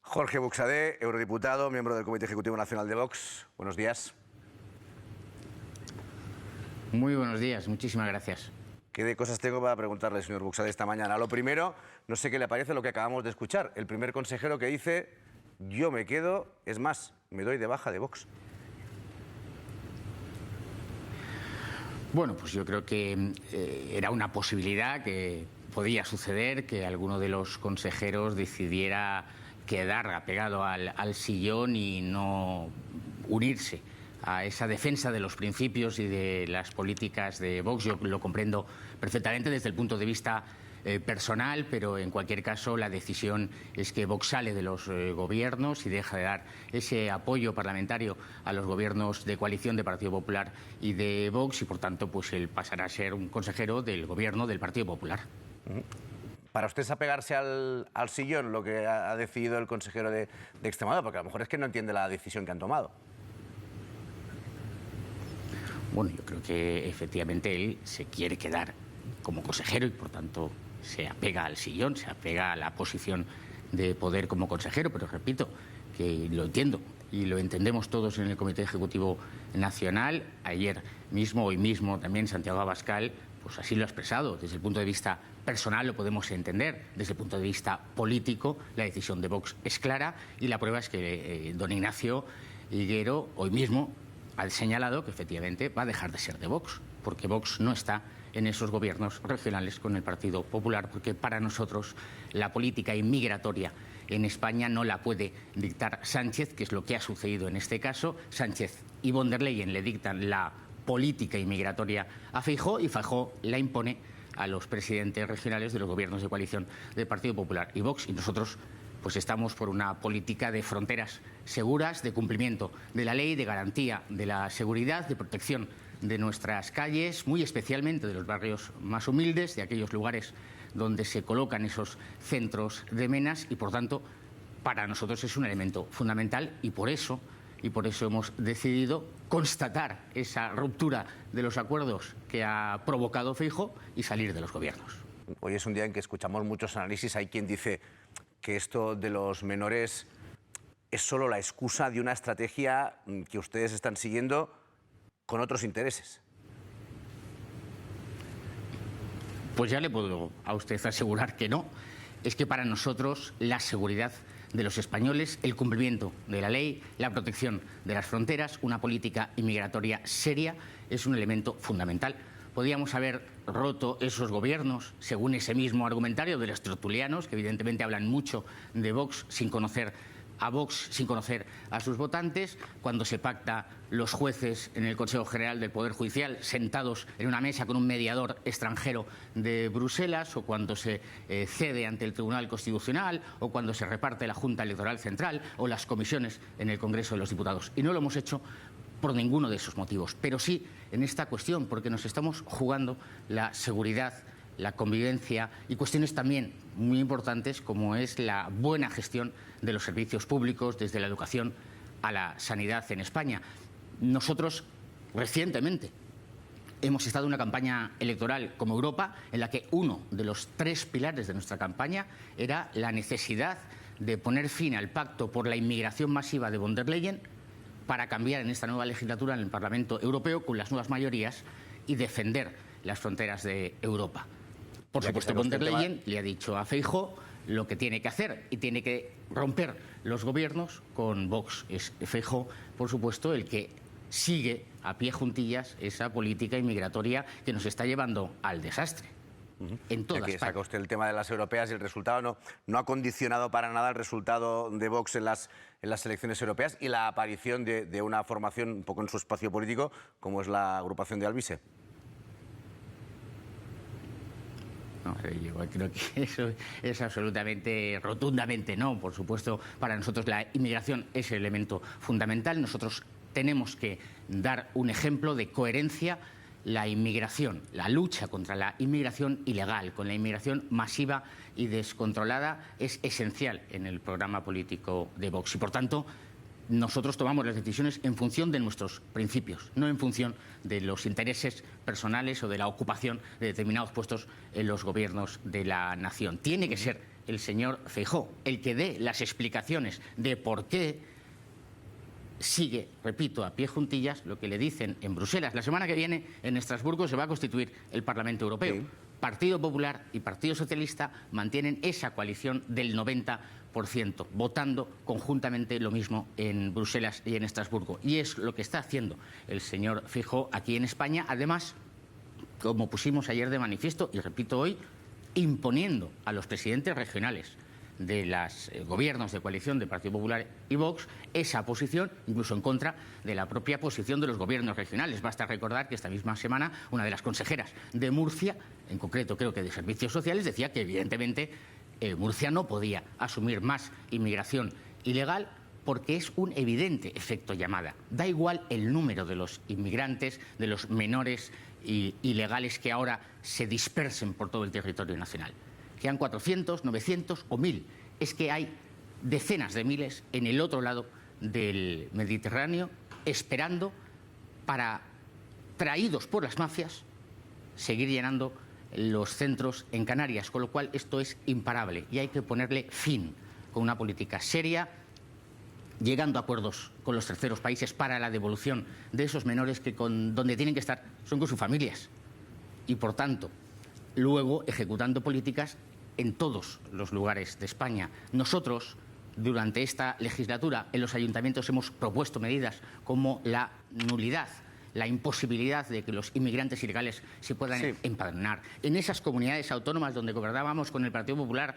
Jorge Buxadé, eurodiputado, miembro del Comité Ejecutivo Nacional de Vox. Buenos días. Muy buenos días, muchísimas gracias. ¿Qué de cosas tengo para preguntarle, señor Buxadé, esta mañana? Lo primero, no sé qué le parece lo que acabamos de escuchar. El primer consejero que dice, yo me quedo, es más, me doy de baja de Vox. Bueno, pues yo creo que era una posibilidad que podía suceder, que alguno de los consejeros decidiera quedar apegado al sillón y no unirse a esa defensa de los principios y de las políticas de Vox. Yo lo comprendo perfectamente desde el punto de vista personal, pero en cualquier caso la decisión es que Vox sale de los gobiernos y deja de dar ese apoyo parlamentario a los gobiernos de coalición de Partido Popular y de Vox, y por tanto pues él pasará a ser un consejero del gobierno del Partido Popular. ¿Para usted es apegarse al sillón lo que ha decidido el consejero de Extremadura? Porque a lo mejor es que no entiende la decisión que han tomado. Bueno, yo creo que efectivamente él se quiere quedar como consejero y por tanto se apega al sillón, se apega a la posición de poder como consejero, pero repito que lo entiendo y lo entendemos todos en el Comité Ejecutivo Nacional. Ayer mismo, hoy mismo también Santiago Abascal pues así lo ha expresado. Desde el punto de vista personal lo podemos entender, desde el punto de vista político la decisión de Vox es clara y la prueba es que don Ignacio Higuero hoy mismo ha señalado que efectivamente va a dejar de ser de Vox, porque Vox no está en esos gobiernos regionales con el Partido Popular, porque para nosotros la política inmigratoria en España no la puede dictar Sánchez, que es lo que ha sucedido en este caso. Sánchez y von der Leyen le dictan la política inmigratoria a Feijóo y Feijóo la impone a los presidentes regionales de los gobiernos de coalición del Partido Popular y Vox, y nosotros pues estamos por una política de fronteras seguras, de cumplimiento de la ley, de garantía de la seguridad, de protección de nuestras calles, muy especialmente de los barrios más humildes, de aquellos lugares donde se colocan esos centros de menas, y por tanto para nosotros es un elemento fundamental y por eso hemos decidido constatar esa ruptura de los acuerdos que ha provocado Feijóo y salir de los gobiernos. Hoy es un día en que escuchamos muchos análisis. Hay quien dice que esto de los menores es solo la excusa de una estrategia que ustedes están siguiendo con otros intereses. Pues ya le puedo a usted asegurar que no. Es que para nosotros la seguridad de los españoles, el cumplimiento de la ley, la protección de las fronteras, una política inmigratoria seria es un elemento fundamental. Podíamos haber roto esos gobiernos según ese mismo argumentario de los tertulianos, que evidentemente hablan mucho de Vox sin conocer a Vox, sin conocer a sus votantes, cuando se pacta los jueces en el Consejo General del Poder Judicial sentados en una mesa con un mediador extranjero de Bruselas, o cuando se cede ante el Tribunal Constitucional, o cuando se reparte la Junta Electoral Central o las comisiones en el Congreso de los Diputados. Y no lo hemos hecho por ninguno de esos motivos, pero sí en esta cuestión, porque nos estamos jugando la seguridad, la convivencia y cuestiones también muy importantes como es la buena gestión de los servicios públicos, desde la educación a la sanidad en España. Nosotros recientemente hemos estado en una campaña electoral como Europa en la que uno de los 3 pilares de nuestra campaña era la necesidad de poner fin al pacto por la inmigración masiva de von der Leyen para cambiar en esta nueva legislatura en el Parlamento Europeo con las nuevas mayorías y defender las fronteras de Europa. Por supuesto, von der Leyen le ha dicho a Feijóo lo que tiene que hacer y tiene que romper los gobiernos con Vox. Es Feijóo, por supuesto, el que sigue a pie juntillas esa política inmigratoria que nos está llevando al desastre. En toda Aquí España. saca usted el tema de las europeas y el resultado no ha condicionado para nada el resultado de Vox en las elecciones europeas y la aparición de una formación un poco en su espacio político como es la agrupación de Alvise. No, yo creo que eso es absolutamente, rotundamente no. Por supuesto, para nosotros la inmigración es el elemento fundamental. Nosotros tenemos que dar un ejemplo de coherencia. La inmigración, la lucha contra la inmigración ilegal, con la inmigración masiva y descontrolada, es esencial en el programa político de Vox. Y por tanto, nosotros tomamos las decisiones en función de nuestros principios, no en función de los intereses personales o de la ocupación de determinados puestos en los gobiernos de la nación. Tiene que ser el señor Feijóo, el que dé las explicaciones de por qué sigue, repito, a pie juntillas lo que le dicen en Bruselas. La semana que viene en Estrasburgo se va a constituir el Parlamento Europeo. Sí. Partido Popular y Partido Socialista mantienen esa coalición del 90%, votando conjuntamente lo mismo en Bruselas y en Estrasburgo. Y es lo que está haciendo el señor Feijóo aquí en España, además, como pusimos ayer de manifiesto y repito hoy, imponiendo a los presidentes regionales de los gobiernos de coalición de Partido Popular y Vox esa posición, incluso en contra de la propia posición de los gobiernos regionales. Basta recordar que esta misma semana una de las consejeras de Murcia, en concreto creo que de Servicios Sociales, decía que evidentemente Murcia no podía asumir más inmigración ilegal porque es un evidente efecto llamada. Da igual el número de los inmigrantes, de los menores ilegales que ahora se dispersen por todo el territorio nacional. Sean 400, 900 o 1000. Es que hay decenas de miles en el otro lado del Mediterráneo esperando para, traídos por las mafias, seguir llenando los centros en Canarias, con lo cual esto es imparable y hay que ponerle fin con una política seria, llegando a acuerdos con los terceros países para la devolución de esos menores que donde tienen que estar son con sus familias y, por tanto, luego ejecutando políticas en todos los lugares de España. Nosotros, durante esta legislatura, en los ayuntamientos hemos propuesto medidas como la nulidad, la imposibilidad de que los inmigrantes ilegales se puedan empadronar. En esas comunidades autónomas donde gobernábamos con el Partido Popular,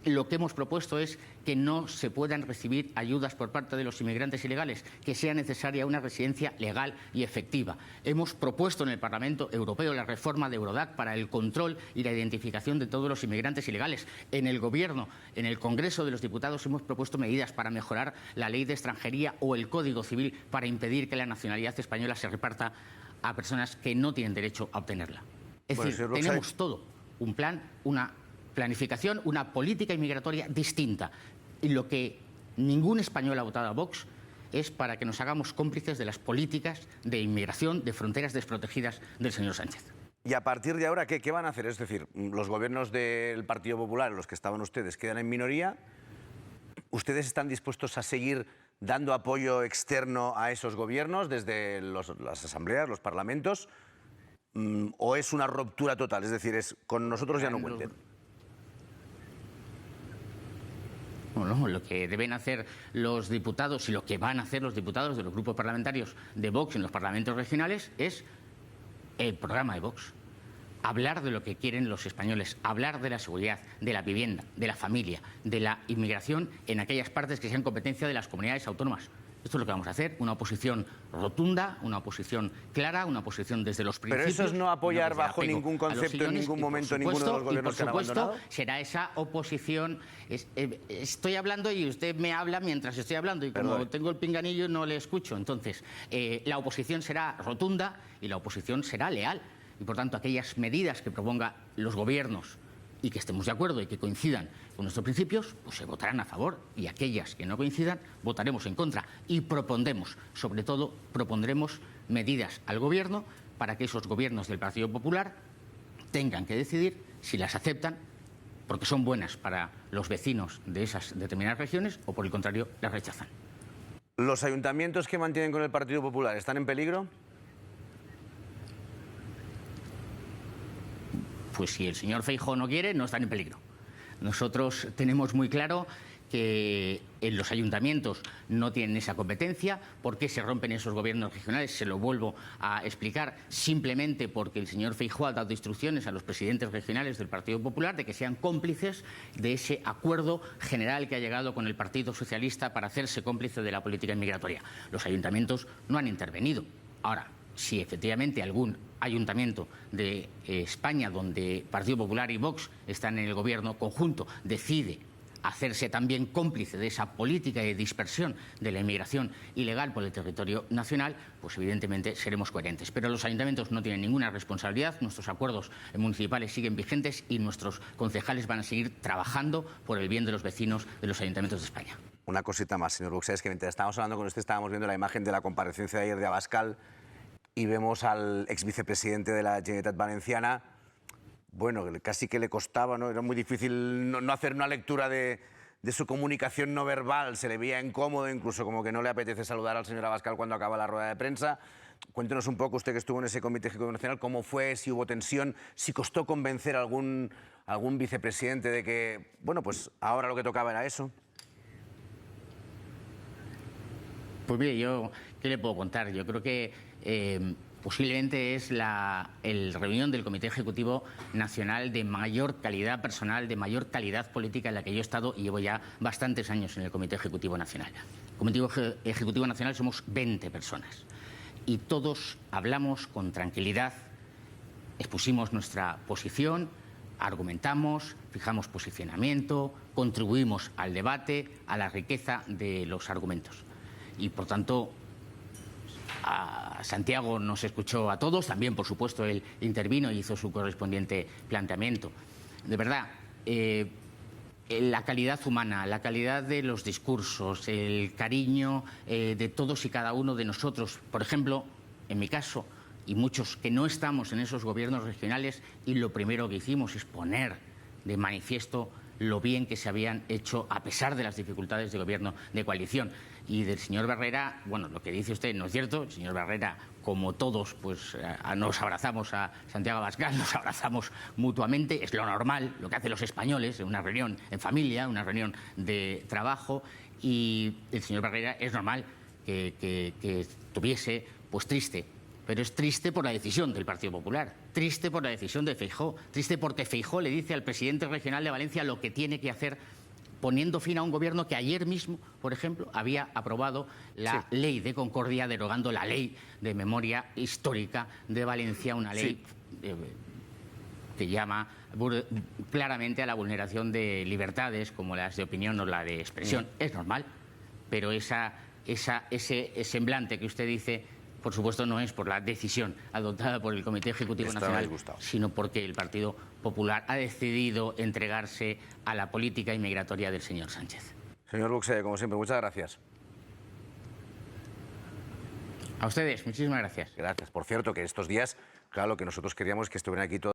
lo que hemos propuesto es que no se puedan recibir ayudas por parte de los inmigrantes ilegales, que sea necesaria una residencia legal y efectiva. Hemos propuesto en el Parlamento Europeo la reforma de Eurodac para el control y la identificación de todos los inmigrantes ilegales. En el Gobierno, en el Congreso de los Diputados, hemos propuesto medidas para mejorar la ley de extranjería o el Código Civil para impedir que la nacionalidad española se reparta a personas que no tienen derecho a obtenerla. Es decir, tenemos todo, un plan, una planificación, una política inmigratoria distinta. Y lo que ningún español ha votado a Vox es para que nos hagamos cómplices de las políticas de inmigración, de fronteras desprotegidas del señor Sánchez. Y a partir de ahora, ¿qué van a hacer? Es decir, los gobiernos del Partido Popular, los que estaban ustedes, quedan en minoría. ¿Ustedes están dispuestos a seguir dando apoyo externo a esos gobiernos desde las asambleas, los parlamentos? ¿O es una ruptura total? Es decir, es con nosotros ya no cuenten. Bueno, lo que deben hacer los diputados y lo que van a hacer los diputados de los grupos parlamentarios de Vox en los parlamentos regionales es el programa de Vox. Hablar de lo que quieren los españoles, hablar de la seguridad, de la vivienda, de la familia, de la inmigración en aquellas partes que sean competencia de las comunidades autónomas. Esto es lo que vamos a hacer, una oposición rotunda, una oposición clara, una oposición desde los principios. Pero eso es no apoyar bajo ningún concepto, en ningún momento, ninguno de los gobiernos que han abandonado. Por supuesto, será esa oposición. Estoy hablando y usted me habla mientras estoy hablando y como tengo el pinganillo no le escucho. Entonces, la oposición será rotunda y la oposición será leal. Y, por tanto, aquellas medidas que propongan los gobiernos y que estemos de acuerdo y que coincidan con nuestros principios, pues se votarán a favor, y aquellas que no coincidan votaremos en contra y propondremos, sobre todo propondremos medidas al gobierno para que esos gobiernos del Partido Popular tengan que decidir si las aceptan porque son buenas para los vecinos de esas determinadas regiones o por el contrario las rechazan. ¿Los ayuntamientos que mantienen con el Partido Popular están en peligro? Pues si el señor Feijóo no quiere, no están en peligro. Nosotros tenemos muy claro que en los ayuntamientos no tienen esa competencia. ¿Por qué se rompen esos gobiernos regionales? Se lo vuelvo a explicar. Simplemente porque el señor Feijóo ha dado instrucciones a los presidentes regionales del Partido Popular de que sean cómplices de ese acuerdo general que ha llegado con el Partido Socialista para hacerse cómplice de la política inmigratoria. Los ayuntamientos no han intervenido. Ahora, si efectivamente algún ayuntamiento de España donde Partido Popular y Vox están en el gobierno conjunto decide hacerse también cómplice de esa política de dispersión de la inmigración ilegal por el territorio nacional, pues evidentemente seremos coherentes. Pero los ayuntamientos no tienen ninguna responsabilidad, nuestros acuerdos municipales siguen vigentes y nuestros concejales van a seguir trabajando por el bien de los vecinos de los ayuntamientos de España. Una cosita más, señor Buxé, es que mientras estábamos hablando con usted estábamos viendo la imagen de la comparecencia de ayer de Abascal y vemos al exvicepresidente de la Generalitat Valenciana bueno, casi que le costaba, ¿no? Era muy difícil no hacer una lectura de su comunicación no verbal. Se le veía incómodo, incluso como que no le apetece saludar al señor Abascal cuando acaba la rueda de prensa. Cuéntenos un poco, usted que estuvo en ese Comité Ejecutivo Nacional, cómo fue, si hubo tensión, si costó convencer a algún vicepresidente de que, bueno, pues ahora lo que tocaba era eso. Pues mire, ¿qué le puedo contar? Yo creo que posiblemente es la reunión del Comité Ejecutivo Nacional de mayor calidad personal, de mayor calidad política en la que yo he estado y llevo ya bastantes años en el Comité Ejecutivo Nacional. El Comité Ejecutivo Nacional somos 20 personas y todos hablamos con tranquilidad, expusimos nuestra posición, argumentamos, fijamos posicionamiento, contribuimos al debate, a la riqueza de los argumentos. Y, por tanto, a Santiago nos escuchó a todos, también, por supuesto, él intervino y hizo su correspondiente planteamiento. De verdad, la calidad humana, la calidad de los discursos, el cariño de todos y cada uno de nosotros, por ejemplo, en mi caso, y muchos que no estamos en esos gobiernos regionales, y lo primero que hicimos es poner de manifiesto lo bien que se habían hecho a pesar de las dificultades de gobierno de coalición. Y del señor Barrera, bueno, lo que dice usted no es cierto. El señor Barrera, como todos, pues nos abrazamos a Santiago Abascal, nos abrazamos mutuamente, es lo normal, lo que hacen los españoles en una reunión en familia, una reunión de trabajo, y el señor Barrera es normal que estuviese pues triste. Pero es triste por la decisión del Partido Popular, triste por la decisión de Feijóo, triste porque Feijóo le dice al presidente regional de Valencia lo que tiene que hacer, poniendo fin a un gobierno que ayer mismo, por ejemplo, había aprobado la ley de concordia, derogando la ley de memoria histórica de Valencia, una ley que llama claramente a la vulneración de libertades como las de opinión o la de expresión. Es normal, pero ese semblante que usted dice, por supuesto, no es por la decisión adoptada por el Comité Ejecutivo Nacional, sino porque el Partido Popular ha decidido entregarse a la política inmigratoria del señor Sánchez. Señor Buxell, como siempre, muchas gracias. A ustedes, muchísimas gracias. Gracias. Por cierto, que estos días, claro, lo que nosotros queríamos es que estuvieran aquí todos.